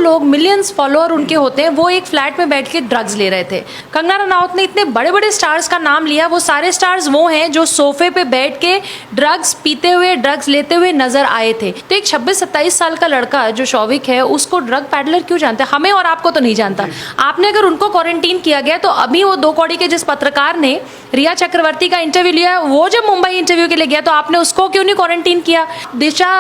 लोग, millions follower उनके होते हैं, वो एक फ्लैट में बैठ के ड्रग्स ले रहे थे। कंगना रनावत ने इतने बड़े बड़े स्टार्स का नाम लिया, वो सारे स्टार्स वो हैं जो सोफे पे बैठ के ड्रग्स पीते हुए, ड्रग्स लेते हुए नजर आए थे। तो एक 26-27 साल का लड़का जो शौविक है, उसको ड्रग पैडलर क्यों जानता है? हमें और आपको तो नहीं जानता। आपने अगर उनको क्वारंटीन किया गया, तो अभी वो 2 कौड़ी के जिस पत्रकार ने रिया चक्रवर्ती का इंटरव्यू लिया, वो जब मुंबई इंटरव्यू के लिए गया, तो आपने उसको क्यों नहीं क्वारंटीन किया? दिशा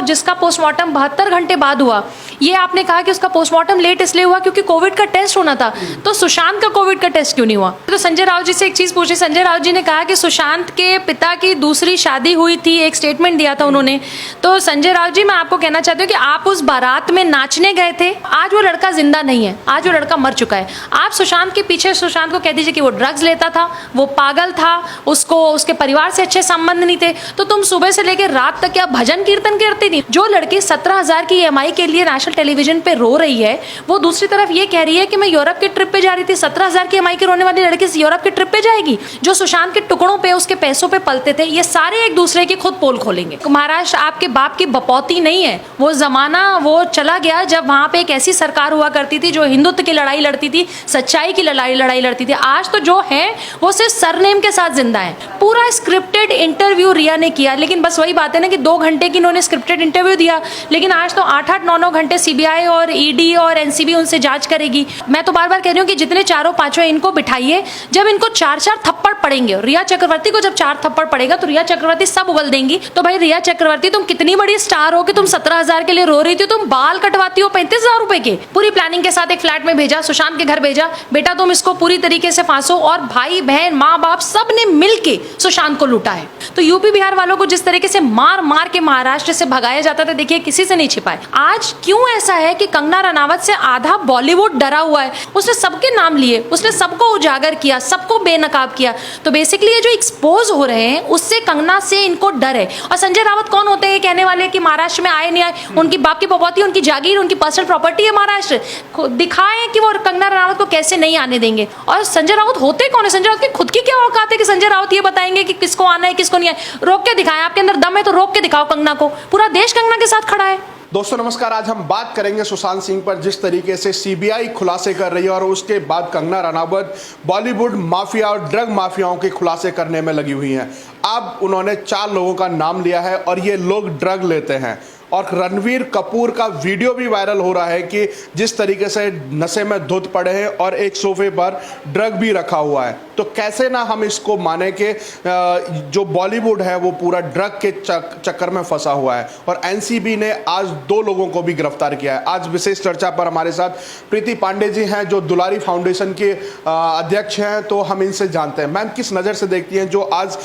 जिसका पोस्टमार्टम 72 घंटे बाद हुआ, ये आपने कहा कि उसका पोस्टमार्टम लेट इसलिए हुआ क्योंकि कोविड का टेस्ट होना था। तो सुशांत का कोविड का टेस्ट क्यों नहीं हुआ? तो संजय राउत जी से एक चीज पूछी। संजय राउत जी ने कहा कि सुशांत के पिता की दूसरी शादी हुई थी, एक स्टेटमेंट दिया था उन्होंने। तो संजय राउत जी, मैं आपको कहना चाहती हूँ कि आप उस बारात में नाचने गए थे। आज वो लड़का जिंदा नहीं है, आज वो लड़का मर चुका है। आप सुशांत के पीछे, सुशांत को कह दीजिए कि वो ड्रग्स लेता था, वो पागल था, उसको उसके परिवार से अच्छे संबंध नहीं थे, तो तुम सुबह से लेकर रात तक क्या भजन कीर्तन करती थी? जो लड़की 17,000 की EMI के लिए नेशनल टेलीविजन पे रो रही है, वो दूसरी तरफ ये कह रही है कि मैं यूरोप की ट्रिप पे जा रही थी। 17,000 की EMI की रोने वाली लड़की यूरोप की ट्रिप पे जाएगी? जो सुशांत के टुकड़ों पे, उसके पैसों पे पलते थे, ये सारे एक दूसरे की खुद पोल खोलेंगे। महाराष्ट्र आपके बाप की बपौती नहीं है। वो जमाना वो चला गया जब वहां पे एक ऐसी सरकार हुआ करती थी जो हिंदुत्व की लड़ाई लड़ती थी, सच्चाई की लड़ाई लड़ती थी। आज तो जो है वो सिर्फ सरनेम के साथ जिंदा है। पूरा स्क्रिप्टेड इंटरव्यू रिया ने किया, लेकिन बस वही बात है ना कि 2 घंटे की इन्होंने स्क्रिप्टेड इंटरव्यू दिया, लेकिन आज तो 8-8, 9-9 घंटे CBI और ED और NCB उनसे जांच करेगी। मैं तो बार बार कह रही हूँ कि जितने चारों पांचों इनको बिठाइए, जब इनको 4-4 थप्पड़ पड़ेंगे, रिया चक्रवर्ती को जब 4 थप्पड़ पड़ेगा तो रिया चक्रवर्ती सब उगल देंगी। तो भाई रिया चक्रवर्ती, तुम कितनी बड़ी स्टार हो कि तुम 17,000 के लिए रो रही थी? तुम बाल कटवाती हो 35,000 रुपए के। पूरी प्लानिंग के साथ एक फ्लैट में भेजा, सुशांत के घर भेजा, बेटा तुम इसको पूरी तरीके से फांसो, और भाई बहन माँ बाप सब ने मिलके सुशांत को लूटा है। तो यूपी बिहार वालों को जिस तरीके से मार मार के महाराष्ट्र से भगाया जाता था, देखिए किसी से नहीं छिपाए। आज क्यों ऐसा है कि कंगना रनावत से आधा बॉलीवुड डरा हुआ है? उसने सबके नाम लिए, उसने सबको उजागर किया, सबको बेनकाब किया। तो बेसिकली ये जो एक्सपोज हो रहे हैं, उससे कंगना से इनको डर है। और संजय राउत कौन होते हैं कहने वाले कि महाराष्ट्र में आए नहीं आए? उनकी बाप की बपौती, उनकी जागीर, उनकी पर्सनल प्रॉपर्टी है महाराष्ट्र। दिखाएं कि वो कंगना रनावत को कैसे नहीं आने देंगे। और संजय राउत होते कौन है? संजय राउत की खुद की क्या औकात है कि संजय राउत ये बताएंगे कि किसको आना है किसको नहीं है? रोक के दिखाएं, आपके अंदर दम है तो रोक के दिखाओ कंगना को। पूरा देश कंगना के साथ खड़ा है। दोस्तों नमस्कार, आज हम बात करेंगे सुशांत सिंह पर जिस तरीके से CBI खुलासे कर रही है और उसके बाद कंगना रनावत बॉलीवुड माफिया और ड्रग माफियाओं के खुलासे करने में लगी हुई हैं। अब उन्होंने 4 लोगों का नाम लिया है और ये लोग ड्रग लेते हैं। और रणवीर कपूर का वीडियो भी वायरल हो रहा है कि जिस तरीके से नशे में धुत पड़े हैं और एक सोफे पर ड्रग भी रखा हुआ है। तो कैसे ना हम इसको माने कि जो बॉलीवुड है वो पूरा ड्रग के चक्कर में फंसा हुआ है। और NCB ने आज 2 लोगों को भी गिरफ्तार किया है। आज विशेष चर्चा पर हमारे साथ प्रीति पांडे जी हैं जो दुलारी फाउंडेशन के अध्यक्ष हैं। तो हम इनसे जानते हैं, मैम किस नज़र से देखती हैं जो आज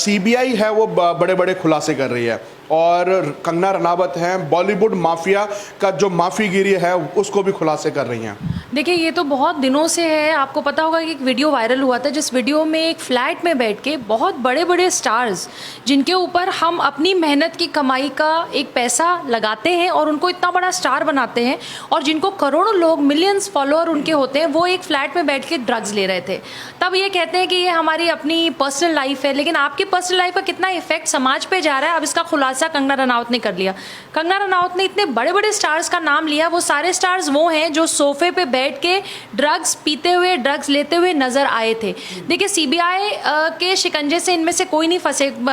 CBI है वो बड़े बड़े खुलासे कर रही है और कंगना रनावत हैं बॉलीवुड माफिया का जो माफीगिरी है उसको भी खुलासे कर रही हैं? देखिए ये तो बहुत दिनों से है। आपको पता होगा कि एक वीडियो वायरल हुआ था जिस वीडियो में एक फ्लैट में बैठ के बहुत बड़े बड़े स्टार्स, जिनके ऊपर हम अपनी मेहनत की कमाई का एक पैसा लगाते हैं और उनको इतना बड़ा स्टार बनाते हैं, और जिनको करोड़ों लोग, मिलियंस फॉलोअर उनके होते हैं, वो एक फ्लैट में बैठ के ड्रग्स ले रहे थे। तब ये कहते हैं कि ये हमारी अपनी पर्सनल लाइफ है, लेकिन आपकी पर्सनल लाइफ का कितना इफेक्ट समाज पे जा रहा है, अब इसका खुलासा कंगना रनावत ने कर लिया। कंगना रनावत ने इतने बड़े बड़े स्टार्स का नाम लिया, वो सारे स्टार्स वो हैं जो सोफे पे बैठ के ड्रग्स पीते हुए, ड्रग्स लेते हुए नजर आए थे। देखिए CBI के शिकंजे से इनमें से कोई नहीं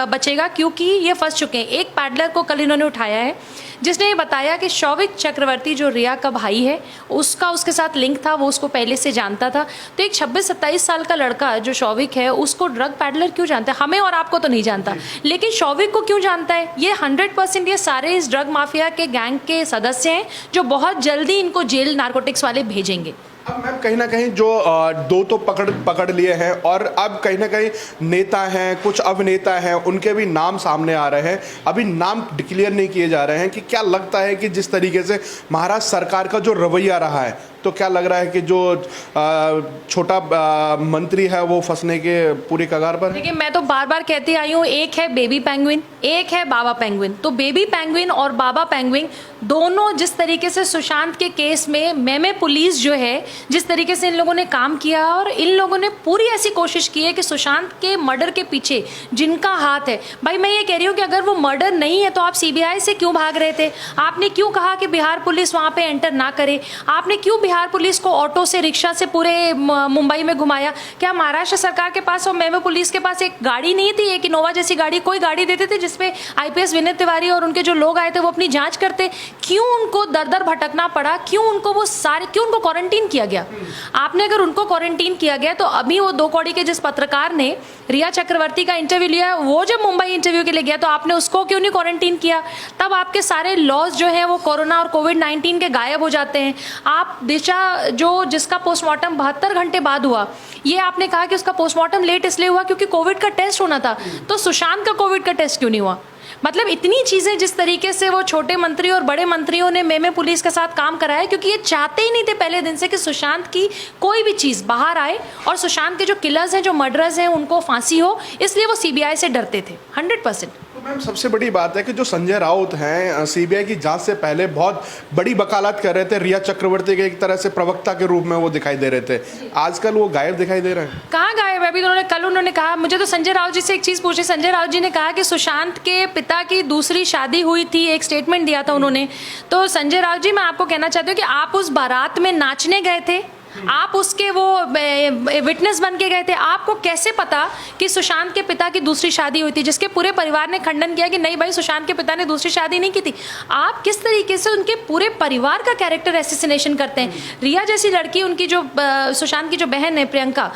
बचेगा, क्योंकि ये फंस चुके हैं। एक पैडलर को कल इन्होंने उठाया है जिसने ये बताया कि शौविक चक्रवर्ती जो रिया का भाई है, उसके साथ लिंक था, वो उसको पहले से जानता था। तो एक 26-27 साल का लड़का जो शौविक है, उसको ड्रग पैडलर क्यों जानता है? हमें और आपको तो नहीं जानता, लेकिन शौविक को क्यों जानता है? ये 100% ये सारे इस ड्रग माफिया के गैंग के सदस्य हैं जो बहुत जल्दी इनको जेल नारकोटिक्स वाले भेजेंगे। अब मैम कहीं ना कहीं जो 2 तो पकड़ लिए हैं और अब कहीं ना कहीं नेता हैं, कुछ अभिनेता हैं, उनके भी नाम सामने आ रहे हैं। अभी नाम डिक्लेयर नहीं किए जा रहे हैं कि क्या लगता है कि जिस तरीके से महाराष्ट्र सरकार का जो रवैया रहा है, तो क्या लग रहा है कि जो छोटा मंत्री है वो फंसने के पूरी कगार पर है? देखिए मैं तो बार बार कहती आई हूँ, एक है बेबी पेंगुइन, एक है बाबा पेंगुइन। तो बेबी पेंगुइन और बाबा पेंगुइन दोनों जिस तरीके से सुशांत के केस में मेमे पुलिस जो है जिस तरीके से इन लोगों ने काम किया, और इन लोगों ने पूरी ऐसी कोशिश की है कि सुशांत के मर्डर के पीछे जिनका हाथ है, भाई मैं ये कह रही हूँ कि अगर वो मर्डर नहीं है तो आप सीबीआई से क्यों भाग रहे थे? आपने क्यों कहा कि बिहार पुलिस वहाँ पे एंटर ना करे? आपने क्यों बिहार पुलिस को ऑटो से, रिक्शा से पूरे मुंबई में घुमाया? क्या महाराष्ट्र सरकार के पास और मेमो पुलिस के पास एक गाड़ी नहीं थी, एक इनोवा जैसी गाड़ी? कोई गाड़ी देते थे जिसमें आईपीएस विनीत तिवारी और उनके जो लोग आए थे वो अपनी जांच करते? क्यों उनको दर दर भटकना पड़ा? क्यों उनको क्यों क्वारंटीन किया गया? आपने अगर उनको क्वारंटीन किया गया तो अभी वो 2 कौड़ी के जिस पत्रकार ने रिया चक्रवर्ती का इंटरव्यू लिया, वो जब मुंबई इंटरव्यू के लिए गया तो आपने उसको क्यों नहीं क्वारंटीन किया? तब आपके सारे लॉज जो है वो कोरोना और कोविड-19 के गायब हो जाते हैं। आप दिशा जिसका पोस्टमार्टम 72 घंटे बाद हुआ, ये आपने कहा कि उसका पोस्टमार्टम लेट इसलिए हुआ क्योंकि कोविड का टेस्ट होना था, तो सुशांत का कोविड का टेस्ट क्यों नहीं हुआ? मतलब इतनी चीजें जिस तरीके से वो छोटे मंत्री और बड़े मंत्रियों ने मेमे पुलिस के साथ काम कराया, क्योंकि ये चाहते ही नहीं थे पहले दिन से कि सुशांत की कोई भी चीज बाहर आए और सुशांत के जो किलर्स हैं, जो मर्डरर्स हैं, उनको फांसी हो, इसलिए वो सीबीआई से डरते थे 100%। तो मैम सबसे बड़ी बात है कि जो संजय राउत हैं सीबीआई की जांच से पहले बहुत बड़ी वकालत कर रहे थे, रिया चक्रवर्ती के एक तरह से प्रवक्ता के रूप में वो दिखाई दे रहे थे, आजकल वो गायब दिखाई दे रहे हैं। कहाँ गायब है? अभी कल उन्होंने कहा, मुझे तो संजय राउत जी से एक चीज पूछी, संजय राउत जी ने कहा कि सुशांत के पिता की दूसरी शादी हुई थी, एक स्टेटमेंट दिया था उन्होंने। तो संजय राउत जी, मैं आपको कहना चाहती हूँ कि आप उस बारात में नाचने गए थे, आप उसके वो विटनेस बन के गए थे, आपको कैसे पता कि सुशांत के पिता की दूसरी शादी हुई थी, जिसके पूरे परिवार ने खंडन किया कि नहीं भाई सुशांत के पिता ने दूसरी शादी नहीं की थी? आप किस तरीके से उनके पूरे परिवार का कैरेक्टर एसिसिनेशन करते हैं? रिया जैसी लड़की, उनकी जो सुशांत की जो बहन है प्रियंका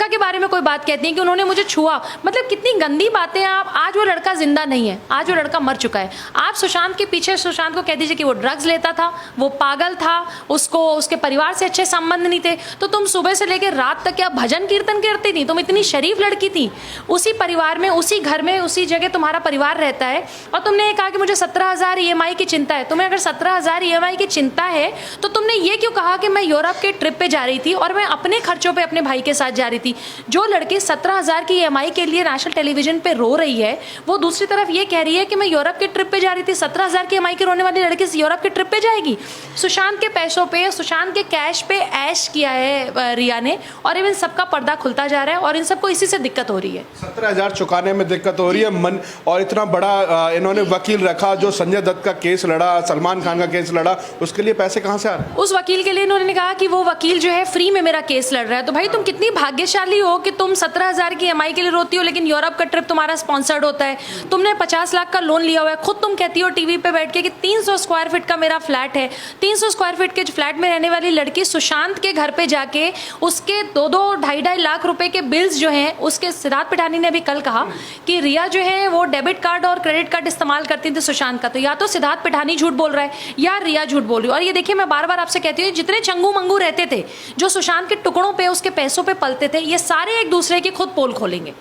के बारे में कोई बात कहती है कि उन्होंने मुझे छुआ, मतलब कितनी गंदी बातें। आप आज वो लड़का जिंदा नहीं है, आज वो लड़का मर चुका है। आप सुशांत के पीछे सुशांत को कह दीजिए कि वो ड्रग्स लेता था, वो पागल था, उसको उसके परिवार से अच्छे संबंध नहीं थे, तो तुम सुबह से लेकर रात तक क्या भजन कीर्तन करती थी? तुम इतनी शरीफ लड़की थी, उसी परिवार में, उसी घर में, उसी जगह तुम्हारा परिवार रहता है, और तुमने ये कहा कि मुझे 17,000 EMI की चिंता है। तुम्हें अगर 17,000 EMI की चिंता है तो तुमने ये क्यों कहा कि मैं यूरोप के ट्रिप पे जा रही थी और मैं अपने खर्चों पे अपने भाई के साथ जा रही थी? जो लड़की 17,000 की EMI के लिए नेशनल टेलीविजन पे रो रही है, वो दूसरी तरफ ये कह रही है कि मैं यूरोप के ट्रिप पे जा रही थी। 17,000 की EMI की रोने वाली लड़की यूरोप के ट्रिप पे जाएगी? सुशांत के पैसों पे, सुशांत के कैश पे ऐश किया है रिया ने, और इवन सबका पर्दा खुलता जा रहा है, और इन सबको इसी से दिक्कत हो रही है। 17,000 चुकाने में दिक्कत हो रही है मन, और इतना बड़ा इन्होंने वकील रखा जो संजय दत्त का केस लड़ा, सलमान खान का केस लड़ा, उसके लिए पैसे कहाँ से आ रहे हैं? उस वकील के लिए इन्होंने कहा कि वो वकील जो है फ्री में मेरा केस लड़ रहा है। तो भाई तुम कितनी भाग्यशाली हो कि तुम 17,000 की EMI के लिए रोती हो, लेकिन यूरोप का ट्रिप तुम्हारा स्पॉन्सर्ड होता है। तुमने 50 लाख का लोन लिया हुआ है, खुद तुम कहती हो टीवी पे बैठ के कि 300 स्क्वायर फीट का मेरा फ्लैट है। 300 स्क्वायर फीट के फ्लैट में रहने वाली लड़की सुशांत के घर पे जाके उसके 2-2, 2.5 लाख रुपए के बिल्स जो हैं, उसके सिद्धार्थ पिठानी ने भी कल कहा कि रिया जो है वो डेबिट कार्ड और क्रेडिट कार्ड इस्तेमाल करती थी सुशांत का। तो या तो सिद्धार्थ पिठानी झूठ बोल रहा है या रिया झूठ बोल रही है। और ये देखिए, मैं बार बार आपसे कहती हूँ, जितने चंगू मंगू रहते थे जो सुशांत के टुकड़ों पे, उसके पैसों पे पलते थे, ये सारे एक दूसरे की खुद पोल खोलेंगे।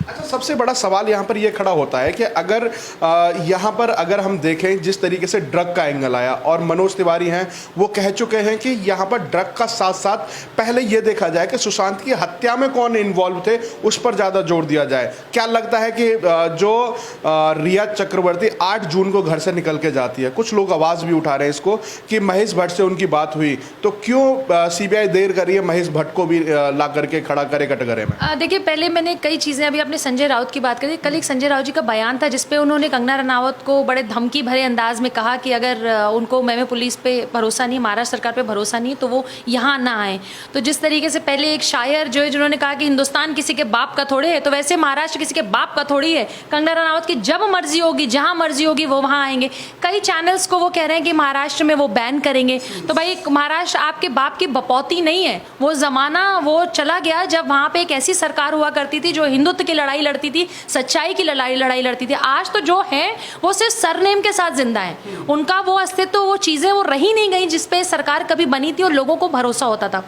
अच्छा, सबसे बड़ा सवाल यहाँ पर ये खड़ा होता है कि अगर यहाँ पर अगर हम देखें जिस तरीके से ड्रग का एंगल आया, और मनोज तिवारी हैं वो कह चुके हैं कि यहाँ पर ड्रग का साथ साथ पहले ये देखा जाए कि सुशांत की हत्या में कौन इन्वॉल्व थे, उस पर ज़्यादा जोर दिया जाए। क्या लगता है कि जो रिया चक्रवर्ती 8 जून को घर से निकल के जाती है, कुछ लोग आवाज़ भी उठा रहे हैं इसको कि महेश भट्ट से उनकी बात हुई, तो क्यों सीबीआई देर कर रही है महेश भट्ट को भी ला करके खड़ा करे कटघरे में? देखिए, पहले मैंने कई चीज़ें, अभी आपने संजय राउत की बात करी, कल एक संजय राउत जी का बयान था जिसपे उन्होंने कंगना रनावत को बड़े धमकी भरे अंदाज में कहा कि अगर उनको मेमे पुलिस पे भरोसा नहीं, महाराष्ट्र सरकार पे भरोसा नहीं, तो वो यहाँ ना आए। तो जिस तरीके से पहले एक शायर जो है जिन्होंने कहा कि हिंदुस्तान किसी के बाप का थोड़े है, तो वैसे महाराष्ट्र किसी के बाप का थोड़ी है। कंगना रनावत की जब मर्जी होगी, जहाँ मर्जी होगी, वो वहाँ आएंगे। कई चैनल्स को वो कह रहे हैं कि महाराष्ट्र में वो बैन करेंगे। तो भाई, महाराष्ट्र आपके बाप की बपौती नहीं है। वो ज़माना वो चला गया जब वहाँ पे एक ऐसी सरकार हुआ करती थी जो हिंदुत्व की लड़ाई लड़ती थी, सच्चाई की लड़ाई लड़ती थी। आज तो जो है वो सिर्फ सरनेम के साथ जिंदा है, उनका वो अस्तित्व, वो चीज़ें वो रही नहीं गई जिसपे सरकार कभी बनी थी और लोगों को भरोसा होता था।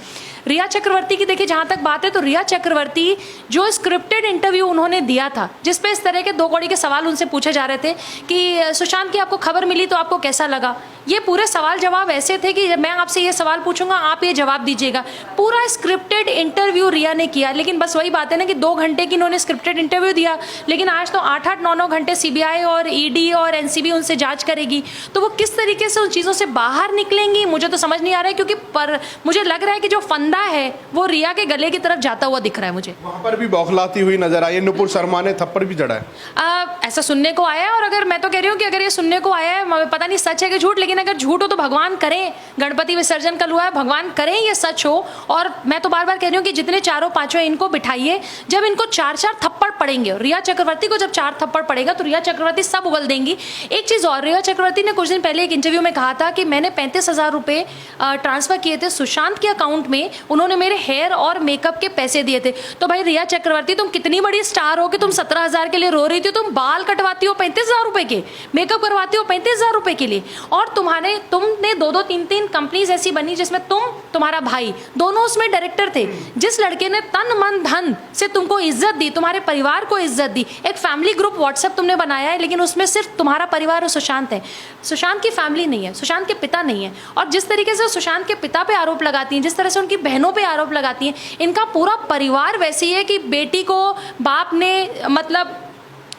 रिया चक्रवर्ती की देखिए, जहाँ तक बात है, तो रिया चक्रवर्ती जो स्क्रिप्टेड इंटरव्यू उन्होंने दिया था, जिसपे इस तरह के 2 कौड़ी के सवाल उनसे पूछे जा रहे थे कि सुशांत की आपको खबर मिली तो आपको कैसा लगा, ये पूरे सवाल जवाब ऐसे थे कि मैं आपसे ये सवाल पूछूंगा, आप ये जवाब दीजिएगा। पूरा स्क्रिप्टेड इंटरव्यू रिया ने किया, लेकिन बस वही बात है ना कि 2 घंटे की इन्होंने स्क्रिप्टेड इंटरव्यू दिया, लेकिन आज तो 8-8, 9-9 घंटे सीबीआई और ईडी और एनसीबी उनसे जांच करेगी। तो वो किस तरीके से उन चीज़ों से बाहर निकलेंगी, मुझे तो समझ नहीं आ रहा है, क्योंकि पर मुझे लग रहा है कि जो फंदा है वो रिया के गले की तरफ जाता हुआ दिख रहा है मुझे। वहाँ पर भी बौखलाती हुई नजर आई, नुपुर शर्मा ने थप्पड़ भी जड़ा है। ऐसा सुनने को आया है, और अगर मैं तो कह रही हूँ कि अगर ये सुनने को आया है, पता नहीं सच है कि झूठ, लेकिन अगर झूठ हो तो भगवान करें, गणपति विसर्जन कल हुआ है, भगवान करें ये सच हो। और मैं तो बार बार कह रही हूँ कि जितने चारों पांचों इनको बिठाइए, जब इनको 4-4 थप्पड़ पड़ेंगे, रिया चक्रवर्ती को जब 4 थप्पड़ पड़ेगा तो रिया चक्रवर्ती सब उगल देंगी। एक चीज़ और, रिया चक्रवर्ती ने कुछ दिन पहले एक इंटरव्यू में कहा था कि मैंने 35,000 रुपये ट्रांसफ़र किए थे सुशांत के अकाउंट में, उन्होंने मेरे हेयर और मेकअप के पैसे दिए थे। तो भाई रिया चक्रवर्ती, तुम कितनी बड़ी स्टार हो कि तुम 17,000 के लिए रो रही थी, तुम बाल कटवाती हो 35,000 रुपये के, मेकअप करवाती हो 35,000 रुपये के लिए, और तुमने 2-2, 3-3 कंपनीज ऐसी बनी जिसमें तुम्हारा भाई दोनों उसमें डायरेक्टर थे। जिस लड़के ने तन मन धन से तुमको इज्जत दी, तुम्हारे परिवार को इज्जत दी, एक फैमिली ग्रुप व्हाट्सएप तुमने बनाया है, लेकिन उसमें सिर्फ तुम्हारा परिवार और सुशांत है, सुशांत की फैमिली नहीं है, सुशांत के पिता नहीं है। और जिस तरीके से सुशांत के पिता पे आरोप लगाती हैं, जिस तरह से उनकी बहनों पे आरोप लगाती हैं, इनका पूरा परिवार वैसी है कि बेटी को बाप ने मतलब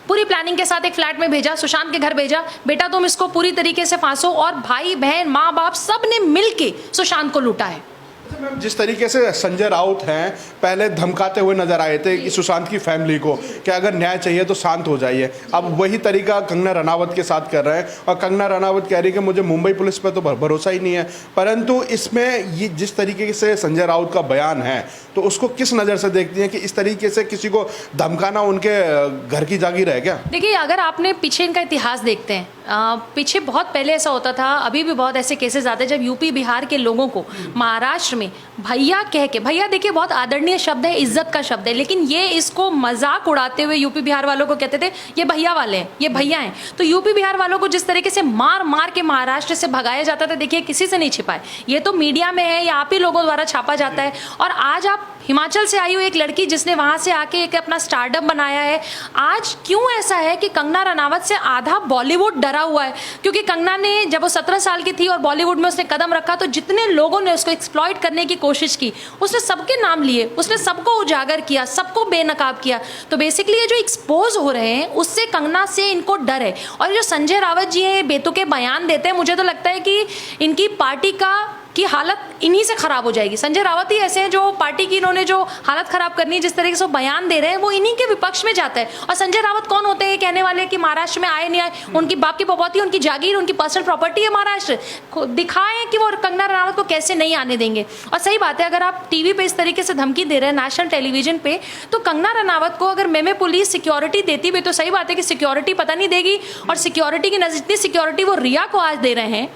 पूरी प्लानिंग के साथ एक फ्लैट में भेजा, सुशांत के घर भेजा, बेटा तुम इसको पूरी तरीके से फांसो, और भाई बहन माँ बाप सब ने मिलके सुशांत को लूटा है। मैम, जिस तरीके से संजय राउत हैं, पहले धमकाते हुए नजर आए थे कि सुशांत की फैमिली को कि अगर न्याय चाहिए तो शांत हो जाइए, अब वही तरीका कंगना रनावत के साथ कर रहे हैं, और कंगना रनावत कह रही है कि मुझे मुंबई पुलिस पर तो भरोसा ही नहीं है। परंतु इसमें ये जिस तरीके से संजय राउत का बयान है, तो उसको किस नज़र से देखती हैं कि इस तरीके से किसी को धमकाना उनके घर की जागीर है क्या? देखिए, अगर आपने पीछे इनका इतिहास देखते हैं, पीछे बहुत पहले ऐसा होता था, अभी भी बहुत ऐसे केसेस आते हैं जब यूपी बिहार के लोगों को महाराष्ट्र में भैया कह के, भैया देखिए बहुत आदरणीय शब्द है, इज्जत का शब्द है, लेकिन ये इसको मजाक उड़ाते हुए यूपी बिहार वालों को कहते थे ये भैया वाले हैं, ये भैया हैं। तो यूपी बिहार वालों को जिस तरीके से मार मार के महाराष्ट्र से भगाया जाता था, देखिए किसी से नहीं छिपाए, ये तो मीडिया में है या आप ही लोगों द्वारा छापा जाता है। और आज आप हिमाचल से आई हुई एक लड़की जिसने वहां से आके एक अपना स्टार्टअप बनाया है, आज क्यों ऐसा है कि कंगना रनावत से आधा बॉलीवुड डरा हुआ है? क्योंकि कंगना ने जब वो 17 साल की थी और बॉलीवुड में उसने कदम रखा, तो जितने लोगों ने उसको एक्सप्लॉइट करने की कोशिश की, उसने सबके नाम लिए, उसने सबको उजागर किया, सबको बेनकाब किया। तो बेसिकली ये जो एक्सपोज हो रहे हैं, उससे कंगना से इनको डर है। और जो संजय रावत जी हैं, बेतुके बयान देते हैं, मुझे तो लगता है कि इनकी पार्टी की हालत इन्हीं से खराब हो जाएगी। संजय रावत ही ऐसे हैं जो पार्टी की इन्होंने जो हालत खराब करनी है, जिस तरीके से वो बयान दे रहे हैं, वो इन्हीं के विपक्ष में जाता है। और संजय रावत कौन होते हैं कहने वाले कि महाराष्ट्र में आए नहीं आए, उनकी बाप की पपौती, उनकी जागीर, उनकी पर्सनल प्रॉपर्टी है महाराष्ट्र, दिखाएं कि वो कंगना रनावत को कैसे नहीं आने देंगे। और सही बात है, अगर आप टीवी पे इस तरीके से धमकी दे रहे हैं, नेशनल टेलीविजन पे, तो कंगना रनावत को अगर मेमे पुलिस सिक्योरिटी देती भी, तो सही बात है कि सिक्योरिटी पता नहीं देगी, और सिक्योरिटी की जितनी सिक्योरिटी वो रिया को आज दे रहे हैं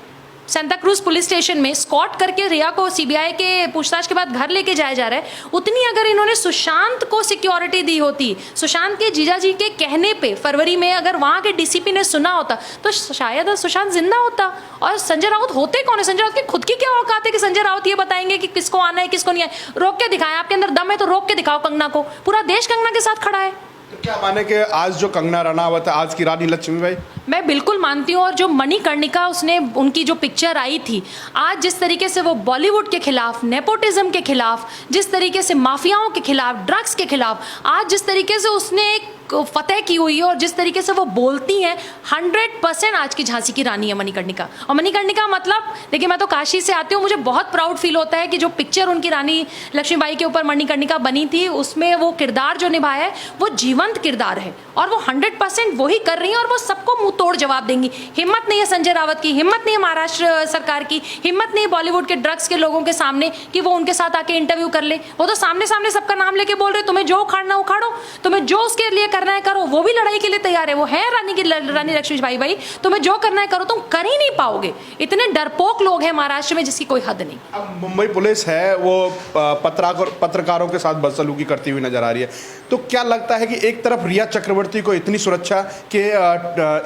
सेंटा क्रूज पुलिस स्टेशन में, स्कॉट करके रिया को सीबीआई के पूछताछ के बाद घर लेके जाया जा रहा है, उतनी अगर इन्होंने सुशांत को सिक्योरिटी दी होती, सुशांत के जीजा जी के कहने पे फरवरी में अगर वहाँ के डीसीपी ने सुना होता, तो शायद सुशांत जिंदा होता। और संजय राउत होते कौन है? संजय राउत की खुद की क्या औकात है कि संजय राउत ये बताएंगे कि किसको आना है किसको नहीं है? रोक के दिखाएं, आपके अंदर दम है तो रोक के दिखाओ कंगना को, पूरा देश कंगना के साथ खड़ा है। तो क्या माने कि आज जो कंगना रनावत है, आज की रानी लक्ष्मीबाई? मैं बिल्कुल मानती हूँ। और जो मणिकर्णिका उसने उनकी जो पिक्चर आई थी, आज जिस तरीके से वो बॉलीवुड के खिलाफ, नेपोटिज्म के खिलाफ, जिस तरीके से माफियाओं के खिलाफ, ड्रग्स के खिलाफ, आज जिस तरीके से उसने एक फतेह की हुई है और जिस तरीके से वो बोलती हैं, 100% आज की झांसी की रानी है मणिकर्णिका। और मणिकर्णिका मतलब देखिए, मैं तो काशी से आती हूँ, मुझे बहुत प्राउड फील होता है कि जो पिक्चर उनकी रानी लक्ष्मीबाई के ऊपर मणिकर्णिका बनी थी, उसमें वो किरदार जो निभाया है वो जीवंत किरदार है, और वो 100% वही कर रही हैं, और वो सबको मुंह तोड़ जवाब देंगी। हिम्मत नहीं है संजय रावत की, हिम्मत नहीं है महाराष्ट्र सरकार की, हिम्मत नहीं है बॉलीवुड के ड्रग्स के लोगों के सामने कि वो उनके साथ आके इंटरव्यू कर ले। वो तो सामने सामने सबका नाम लेके बोल रहे, तुम्हें जो उखाड़ना उखाड़ो, तुम्हें जो उसके लिए करना है करो। वो भी लड़ाई के लिए तैयार है, वो है रानी लक्ष्मीबाई भाई, तुम्हें जो करना है करो, तुम कर ही नहीं पाओगे। इतने डरपोक लोग हैं महाराष्ट्र में जिसकी कोई हद नहीं। अब मुंबई पुलिस है वो पत्रकारों के साथ बदसलूकी करती हुई नजर आ रही है, तो क्या लगता है कि एक तरफ रिया चक्रवर्ती को इतनी सुरक्षा कि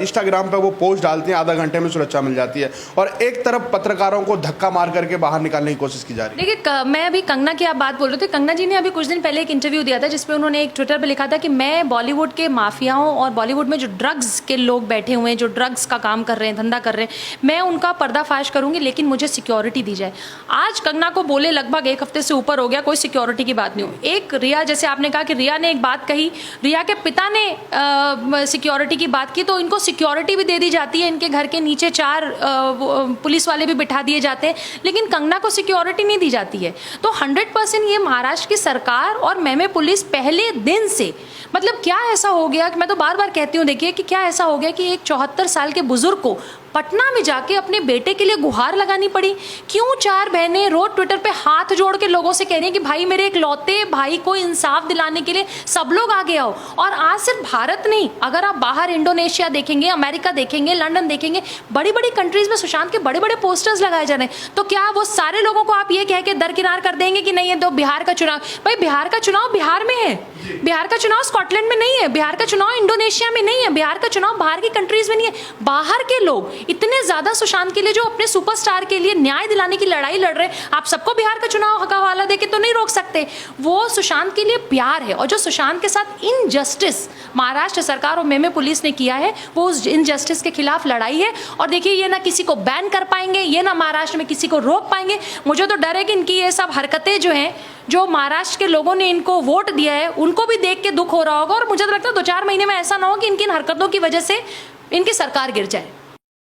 इंस्टाग्राम पे वो पोस्ट डालती हैं, आधा घंटे में सुरक्षा मिल जाती है, और एक तरफ पत्रकारों को धक्का मार करके बाहर निकालने की कोशिश की जा रही है? देखिए, मैं अभी कंगना की आप बात बोल रहे थे, कंगना जी ने अभी कुछ दिन पहले एक इंटरव्यू दिया था जिसमें उन्होंने एक ट्विटर पे लिखा था कि मैं बॉलीवुड बॉलीवुड के माफियाओं और बॉलीवुड में जो ड्रग्स के लोग बैठे हुए हैं, जो ड्रग्स का काम कर रहे हैं, धंधा कर रहे हैं, मैं उनका पर्दाफाश करूंगी, लेकिन मुझे सिक्योरिटी दी जाए। आज कंगना को बोले लगभग 1 हफ्ते से ऊपर हो गया, कोई सिक्योरिटी की बात नहीं हो। एक रिया, जैसे आपने कहा कि रिया ने एक बात कही, रिया के पिता ने सिक्योरिटी की बात की, तो इनको सिक्योरिटी भी दे दी जाती है, इनके घर के नीचे 4 पुलिस वाले भी बिठा दिए जाते हैं, लेकिन कंगना को सिक्योरिटी नहीं दी जाती है। तो 100% ये महाराष्ट्र की सरकार और मेमे पुलिस पहले दिन से, मतलब क्या ऐसा हो गया कि मैं तो बार बार कहती हूँ, देखिए कि क्या ऐसा हो गया कि एक 74 साल के बुजुर्ग को पटना में जाके अपने बेटे के लिए गुहार लगानी पड़ी। क्यों 4 बहनें रोज ट्विटर पे हाथ जोड़ के लोगों से कह रही हैं कि भाई मेरे इकलौते भाई को इंसाफ दिलाने के लिए सब लोग आगे आओ। और आज सिर्फ भारत नहीं, अगर आप बाहर इंडोनेशिया देखेंगे, अमेरिका देखेंगे, लंदन देखेंगे, बड़ी बड़ी कंट्रीज में सुशांत के बड़े बड़े पोस्टर्स लगाए जा रहे हैं। तो क्या वो सारे लोगों को आप ये कह के दरकिनार कर देंगे कि नहीं है तो बिहार का चुनाव? भाई बिहार का चुनाव बिहार में है, बिहार का चुनाव स्कॉटलैंड में नहीं है, बिहार का चुनाव इंडोनेशिया में नहीं है, बिहार का चुनाव बाहर की कंट्रीज में नहीं है। बाहर के लोग इतने ज्यादा सुशांत के लिए, जो अपने सुपरस्टार के लिए न्याय दिलाने की लड़ाई लड़ रहे हैं, आप सबको बिहार का चुनाव का हवाला देके तो नहीं रोक सकते। वो सुशांत के लिए प्यार है, और जो सुशांत के साथ इनजस्टिस महाराष्ट्र सरकार और मेमे पुलिस ने किया है, वो उस इनजस्टिस के खिलाफ लड़ाई है। और देखिए, ये ना किसी को बैन कर पाएंगे, ये ना महाराष्ट्र में किसी को रोक पाएंगे। मुझे तो डर है कि इनकी ये सब हरकतें जो हैं, जो महाराष्ट्र के लोगों ने इनको वोट दिया है, उनको भी देख के दुख हो रहा होगा। और मुझे तो लगता है 2-4 महीने में ऐसा ना हो कि इनकी इन हरकतों की वजह से इनकी सरकार गिर जाए।